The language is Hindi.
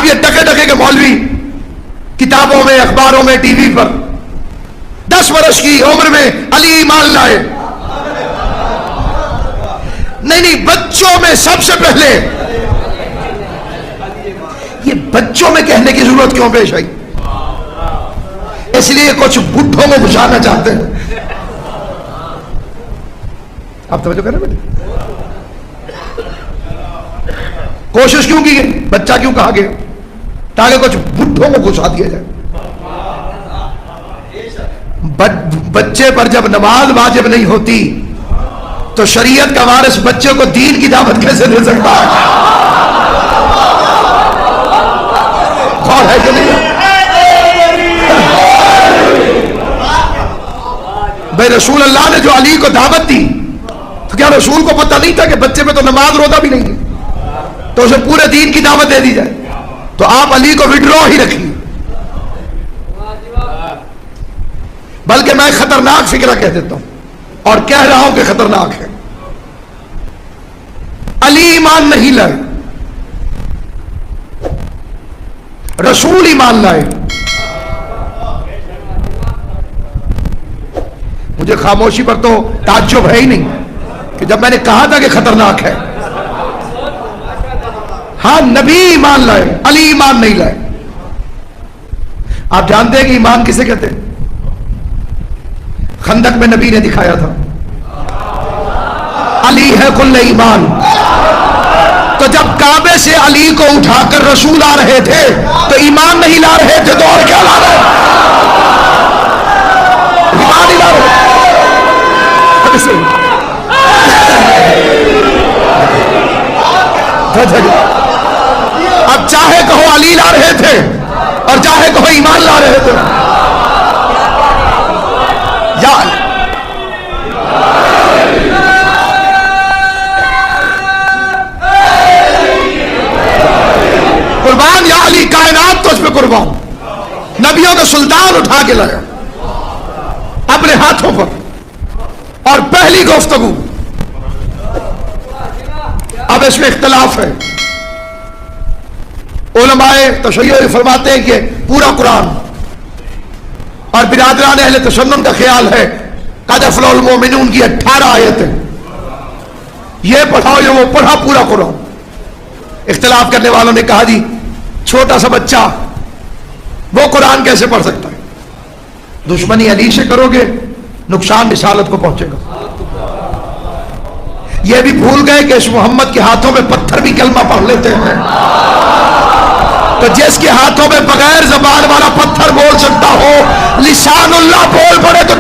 ये टके टके के मौलवी किताबों में, अखबारों में, टीवी पर 10 वर्ष की उम्र में अली ईमान लाए। नहीं, बच्चों में सबसे पहले। ये बच्चों में कहने की जरूरत क्यों पेश आई? इसलिए कुछ बुढ़ों में घुसाना चाहते हैं। आप समझो कह रहे बेटे, कोशिश क्यों की गई, बच्चा क्यों कहा गया? ताकि कुछ बुढ़ों को घुसा दिया जाए। बच्चे पर जब नमाज वाजिब नहीं होती तो शरीयत का वारिस बच्चे को दीन की दावत कैसे दे सकता है? कौन है कि नहीं? भाई रसूल अल्लाह ने जो अली को दावत दी, तो क्या रसूल को पता नहीं था कि बच्चे में तो नमाज रोजा भी नहीं है, तो उसे पूरे दीन की दावत दे दी जाए? तो आप अली को विड्रॉ ही रखिए। बल्कि मैं खतरनाक फिक्रा कह देता हूं और कह रहा हूं कि खतरनाक है। अली ईमान नहीं लाए, रसूल ईमान लाए। मुझे खामोशी पर तो ताज्जुब है ही नहीं कि जब मैंने कहा था कि खतरनाक है। हाँ, नबी ईमान लाए, अली ईमान नहीं लाए। आप जानते हैं कि ईमान किसे कहते हैं? खंदक में नबी ने दिखाया था, अली है कुल्ले ईमान। तो जब काबे से अली को उठाकर रसूल आ रहे थे तो ईमान नहीं ला रहे थे, तो और क्या ला रहे? ईमान ही ला रहे। अब चाहे कहो अली ला रहे थे और चाहे कहो ईमान ला रहे थे। कुर्बान या अली, कायनात तो उस पे कुर्बान। नबियों का सुल्तान उठा के लाया अपने हाथों पर। और पहली गुफ्तगू, अब इसमें इख्तलाफ है। उलमाए तशय्युअ फरमाते हैं कि पूरा कुरान, और बिरादरान अहले तशन्नुन का ख्याल है क़द अफ़लहल मोमिनून की 18 आयतें, ये पढ़ाओ या वो पढ़ा पूरा कुरान। इख्तलाफ करने वालों ने कहा जी छोटा सा बच्चा वो कुरान कैसे पढ़ सकता है? दुश्मनी अली से करोगे, नुकसान रिसालत को पहुंचेगा। ये भी भूल गए कि इस मोहम्मद के हाथों में पत्थर भी कलमा पढ़ लेते हैं। तो जिसके हाथों में बगैर जबान वाला पत्थर बोल सकता हो, लिसानुल्लाह बोल पड़े तो